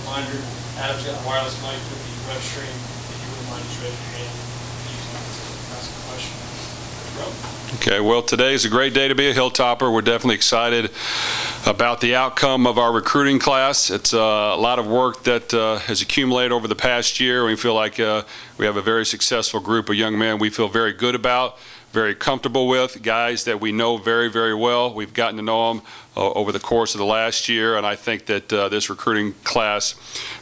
reminder, Adam's got a wireless mic with the web stream. If you wouldn't mind just raising your hand, ask a question. Okay, well, today is a great day to be a Hilltopper. We're definitely excited about the outcome of our recruiting class. It's a lot of work that has accumulated over the past year. We feel like we have a very successful group of young men we feel very good about, very comfortable with, guys that we know very, very well. We've gotten to know them over the course of the last year, and I think that this recruiting class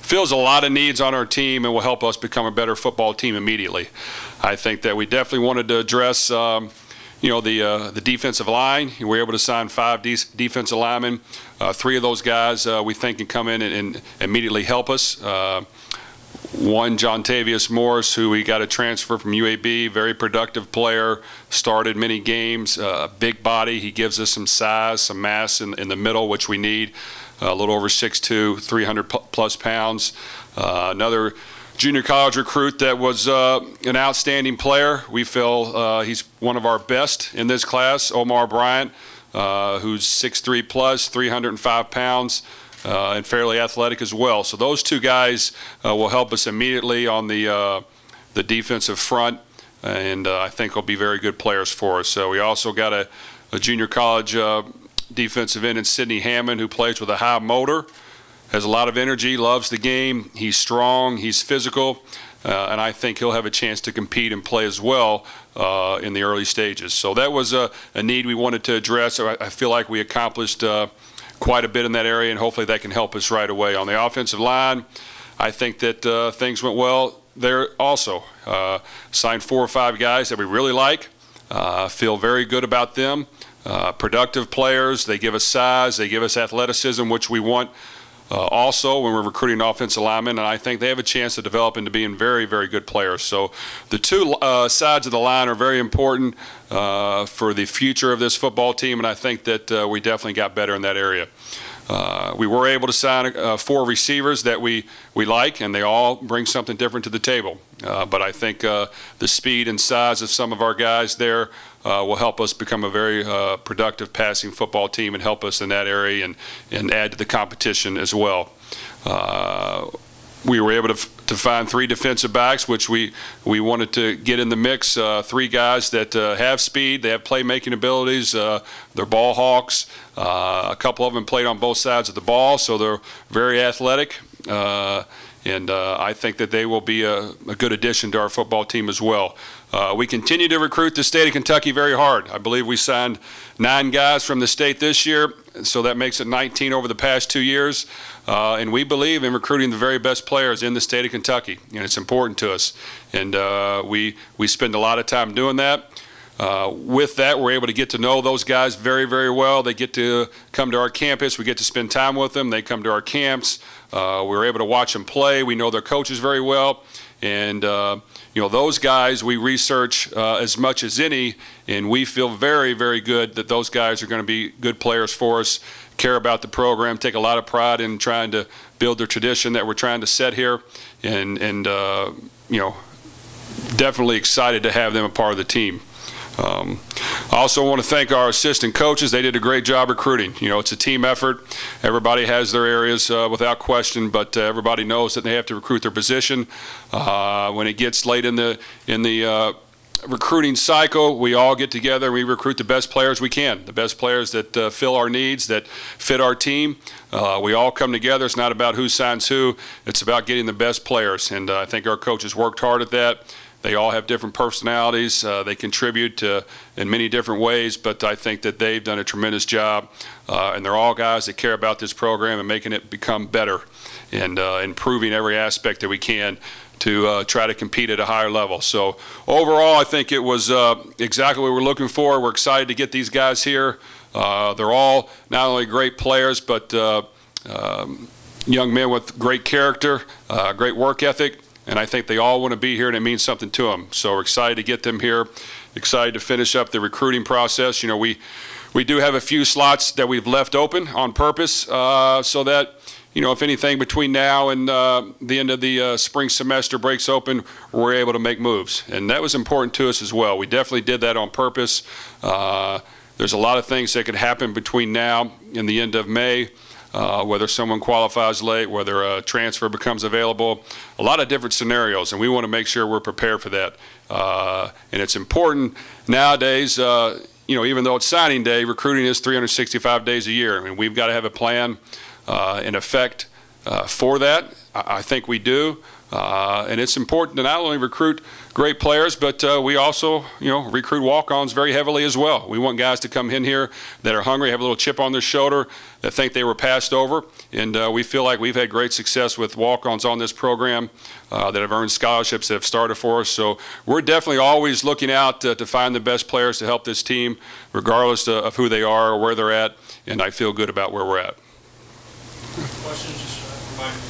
fills a lot of needs on our team and will help us become a better football team immediately. I think that we definitely wanted to address the defensive line. We were able to sign 5 defensive linemen. 3 of those guys we think can come in and immediately help us. One, John Tavius Morris, who we got a transfer from UAB, very productive player, started many games, big body. He gives us some size, some mass in the middle, which we need, a little over 6'2", 300+ pounds. Another junior college recruit that was an outstanding player. We feel he's one of our best in this class, Omar Bryant, who's 6'3+, 305 pounds. And fairly athletic as well. So those 2 guys will help us immediately on the defensive front, and I think will be very good players for us. So we also got a junior college defensive end in Sidney Hammond, who plays with a high motor, has a lot of energy, loves the game. He's strong, he's physical, and I think he'll have a chance to compete and play as well in the early stages. So that was a need we wanted to address. I feel like we accomplished quite a bit in that area, and hopefully that can help us right away. On the offensive line, I think that things went well there also. Signed 4 or 5 guys that we really like, feel very good about them. Productive players, they give us size, they give us athleticism, which we want also when we're recruiting offensive linemen, and I think they have a chance to develop into being very, very good players. So the 2 sides of the line are very important for the future of this football team, and I think that we definitely got better in that area. We were able to sign 4 receivers that we like, and they all bring something different to the table. But I think the speed and size of some of our guys there will help us become a very productive passing football team and help us in that area and add to the competition as well. We were able to find 3 defensive backs, which we wanted to get in the mix. 3 guys that have speed, they have playmaking abilities, they're ball hawks. A couple of them played on both sides of the ball, so they're very athletic. And I think that they will be a good addition to our football team as well. We continue to recruit the state of Kentucky very hard. I believe we signed 9 guys from the state this year, so that makes it 19 over the past 2 years. And we believe in recruiting the very best players in the state of Kentucky, and it's important to us. And we spend a lot of time doing that. With that, we're able to get to know those guys very, very well. They get to come to our campus. We get to spend time with them. They come to our camps. We're able to watch them play. We know their coaches very well. And, those guys we research as much as any, and we feel very, very good that those guys are going to be good players for us, care about the program, take a lot of pride in trying to build the tradition that we're trying to set here, and definitely excited to have them a part of the team. I also want to thank our assistant coaches. They did a great job recruiting. It's a team effort. Everybody has their areas without question, but everybody knows that they have to recruit their position. When it gets late in the recruiting cycle, we all get together and we recruit the best players we can, the best players that fill our needs, that fit our team. We all come together. It's not about who signs who. It's about getting the best players, and I think our coaches worked hard at that. They all have different personalities. They contribute in many different ways, but I think that they've done a tremendous job. And they're all guys that care about this program and making it become better and improving every aspect that we can to try to compete at a higher level. So overall, I think it was exactly what we're looking for. We're excited to get these guys here. They're all not only great players, but young men with great character, great work ethic. And I think they all want to be here, and it means something to them. So we're excited to get them here, excited to finish up the recruiting process. We do have a few slots that we've left open on purpose so that, if anything between now and the end of the spring semester breaks open, we're able to make moves. And that was important to us as well. We definitely did that on purpose. There's a lot of things that could happen between now and the end of May. whether someone qualifies late, whether a transfer becomes available, a lot of different scenarios, and we want to make sure we're prepared for that. And it's important nowadays, even though it's signing day, recruiting is 365 days a year, and we've got to have a plan in effect for that. I think we do. And it's important to not only recruit great players, but we also, recruit walk-ons very heavily as well. We want guys to come in here that are hungry, have a little chip on their shoulder, that think they were passed over. And we feel like we've had great success with walk-ons on this program that have earned scholarships that have started for us. So we're definitely always looking out to find the best players to help this team, regardless of who they are or where they're at. And I feel good about where we're at. Questions? Just remind me.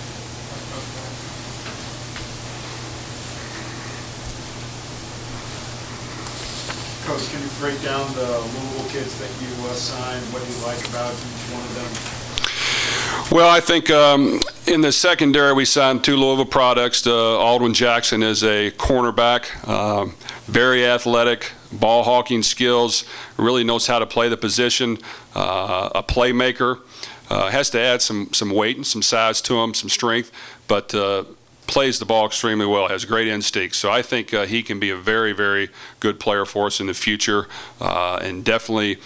Coach, can you break down the Louisville kids that you signed? What do you like about each one of them? Well, I think in the secondary we signed 2 Louisville products. Aldwin Jackson is a cornerback, very athletic, ball hawking skills, really knows how to play the position, a playmaker. Has to add some weight and some size to him, some strength, but plays the ball extremely well, has great instincts. So I think he can be a very, very good player for us in the future, and definitely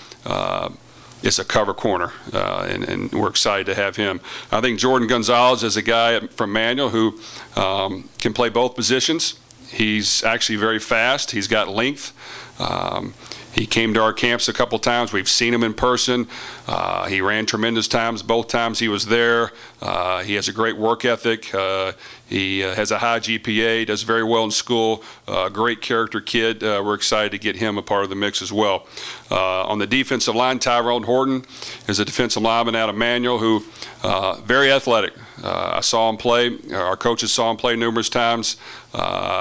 is a cover corner, and we're excited to have him. I think Jordan Gonzalez is a guy from Manual who can play both positions. He's actually very fast. He's got length. He came to our camps a couple times. We've seen him in person. He ran tremendous times both times he was there. He has a great work ethic. He has a high GPA, does very well in school. Great character kid. We're excited to get him a part of the mix as well. On the defensive line, Tyrone Horton is a defensive lineman out of Manual who very athletic. I saw him play. Our coaches saw him play numerous times.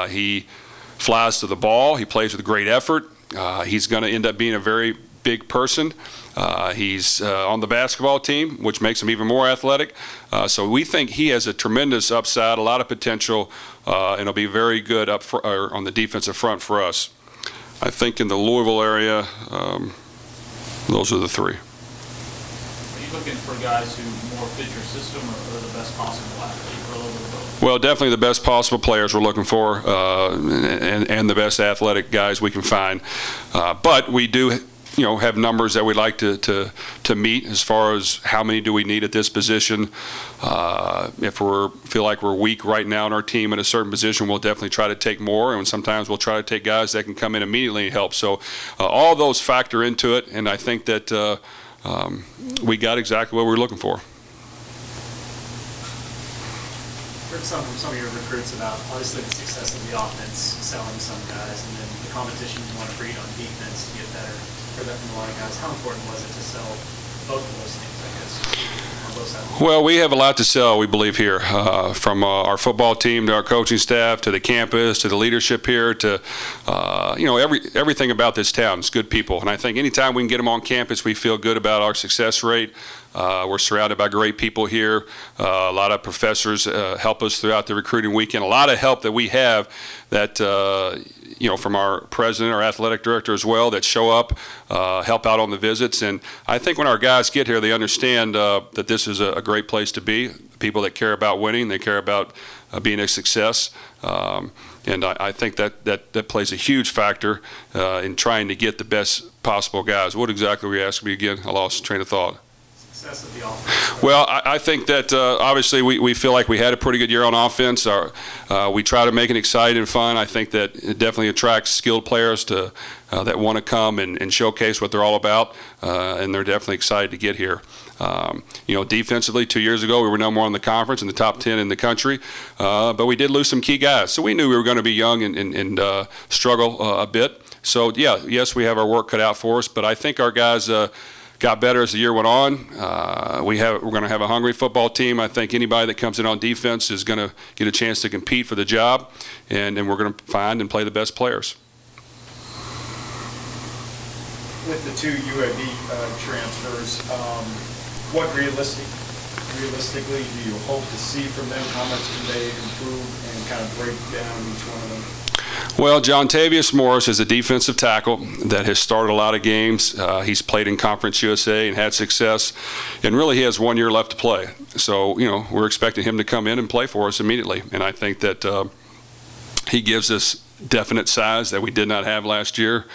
He flies to the ball. He plays with great effort. He's going to end up being a very big person. He's on the basketball team, which makes him even more athletic. So we think he has a tremendous upside, a lot of potential, and he'll be very good on the defensive front for us. I think in the Louisville area, those are the 3. Are you looking for guys who more fit your system or the best possible athlete, or a little bit of both? Well, definitely the best possible players we're looking for, and the best athletic guys we can find. But we do, have numbers that we'd like to meet as far as how many do we need at this position. If we feel like we're weak right now in our team at a certain position, we'll definitely try to take more, and sometimes we'll try to take guys that can come in immediately and help. So all those factor into it, and I think that we got exactly what we were looking for. Heard some from some of your recruits about obviously the success of the offense, selling some guys, and then the competition you want to breed on defense to get better. Heard that from a lot of guys. How important was it to sell both of those things, I guess, on both sides? Well, we have a lot to sell, we believe, here, from our football team to our coaching staff to the campus to the leadership here to, everything about this town is good people. And I think anytime we can get them on campus, we feel good about our success rate. We're surrounded by great people here. A lot of professors help us throughout the recruiting weekend. A lot of help that we have that, from our president, our athletic director as well, that show up, help out on the visits. And I think when our guys get here, they understand that this is a great place to be. People that care about winning, they care about being a success. And I think that plays a huge factor in trying to get the best possible guys. What exactly were you asking me again? I lost train of thought. Of the offense? Well, I think that obviously we feel like we had a pretty good year on offense. We try to make it exciting and fun. I think that it definitely attracts skilled players that want to come and showcase what they're all about, and they're definitely excited to get here. Defensively, 2 years ago, we were number 1 in the conference, in the top 10 in the country, but we did lose some key guys. So we knew we were going to be young and struggle a bit. So, yes, we have our work cut out for us, but I think our guys got better as the year went on. We're going to have a hungry football team. I think anybody that comes in on defense is going to get a chance to compete for the job, and we're going to find and play the best players. With the 2 UAB transfers, what realistically do you hope to see from them? How much can they improve and kind of break down each one of them? Well, John Tavius Morris is a defensive tackle that has started a lot of games. He's played in Conference USA and had success, and really he has 1 year left to play. So, we're expecting him to come in and play for us immediately, and I think that he gives us definite size that we did not have last year,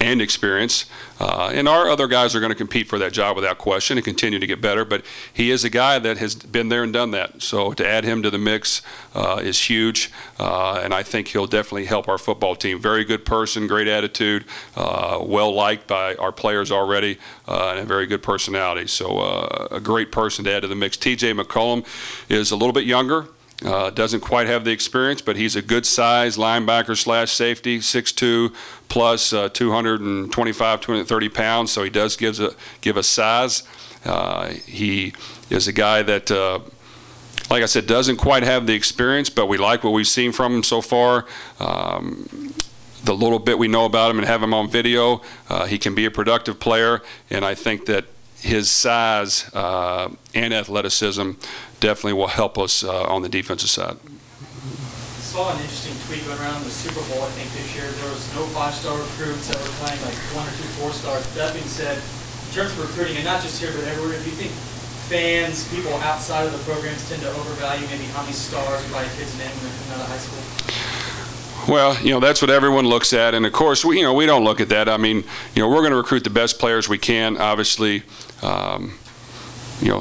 and experience. And our other guys are going to compete for that job without question and continue to get better, but he is a guy that has been there and done that. So to add him to the mix is huge, and I think he'll definitely help our football team. Very good person, great attitude, well liked by our players already, and a very good personality. So a great person to add to the mix. TJ McCollum is a little bit younger. Doesn't quite have the experience, but he's a good size linebacker / safety, 6'2", plus 225, 230 pounds, so he does give us size. He is a guy that, like I said, doesn't quite have the experience, but we like what we've seen from him so far. The little bit we know about him and have him on video, he can be a productive player, and I think that his size and athleticism definitely will help us on the defensive side. I saw an interesting tweet going around the Super Bowl, I think, this year. There was no 5-star recruits that were playing, like 1 or 2 4-stars. That being said, in terms of recruiting, and not just here but everywhere, do you think fans, people outside of the programs tend to overvalue maybe how many stars or by a kid's name when they're coming out of high school? Well, that's what everyone looks at, and of course, we don't look at that. I mean, we're going to recruit the best players we can. Obviously,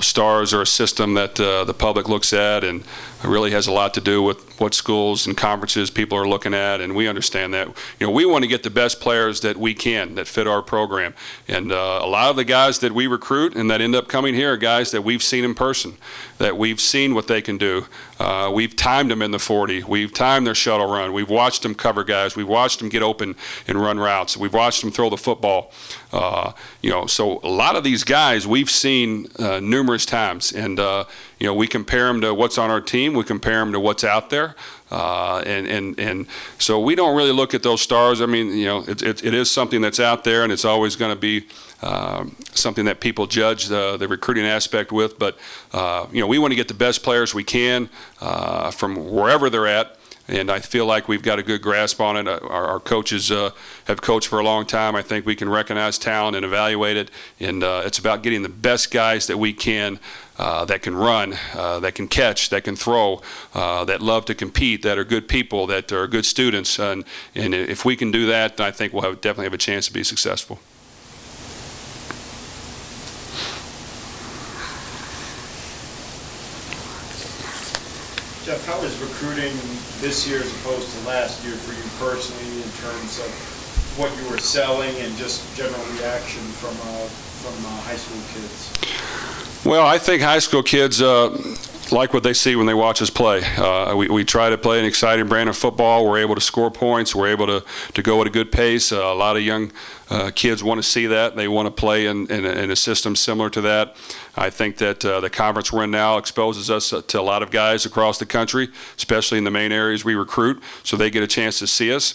stars are a system that the public looks at, and it really has a lot to do with what schools and conferences people are looking at, and we understand that. We want to get the best players that we can that fit our program, and a lot of the guys that we recruit and that end up coming here are guys that we've seen in person, that we've seen what they can do. We've timed them in the 40. We've timed their shuttle run. We've watched them cover guys. We've watched them get open and run routes. We've watched them throw the football. So a lot of these guys we've seen numerous times, and we compare them to what's on our team. We compare them to what's out there, and so we don't really look at those stars. I mean, it is something that's out there, and it's always going to be something that people judge the recruiting aspect with. But we want to get the best players we can from wherever they're at. And I feel like we've got a good grasp on it. Our coaches have coached for a long time. I think we can recognize talent and evaluate it. And it's about getting the best guys that we can, that can run, that can catch, that can throw, that love to compete, that are good people, that are good students. And if we can do that, I think we'll definitely have a chance to be successful. Jeff, how is recruiting this year as opposed to last year for you personally in terms of what you were selling and just general reaction from high school kids? Well, I think high school kids like what they see when they watch us play. We try to play an exciting brand of football. We're able to score points. We're able to go at a good pace. A lot of young kids want to see that. They want to play in a system similar to that. I think that the conference we're in now exposes us to a lot of guys across the country, especially in the main areas we recruit, so they get a chance to see us.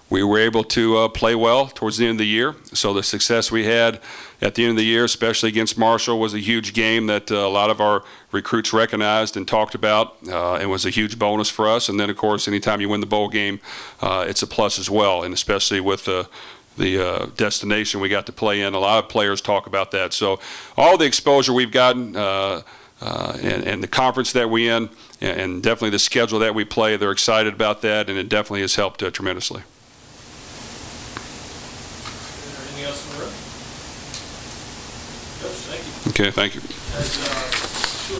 We were able to play well towards the end of the year, so the success we had at the end of the year, especially against Marshall, was a huge game that a lot of our recruits recognized and talked about, and was a huge bonus for us. And then, of course, anytime you win the bowl game, it's a plus as well, and especially with the destination we got to play in. A lot of players talk about that. So all the exposure we've gotten and the conference that we're in, and definitely the schedule that we play, they're excited about that, and it definitely has helped tremendously. Anything else in the room? Coach, thank you. Okay, thank you. As,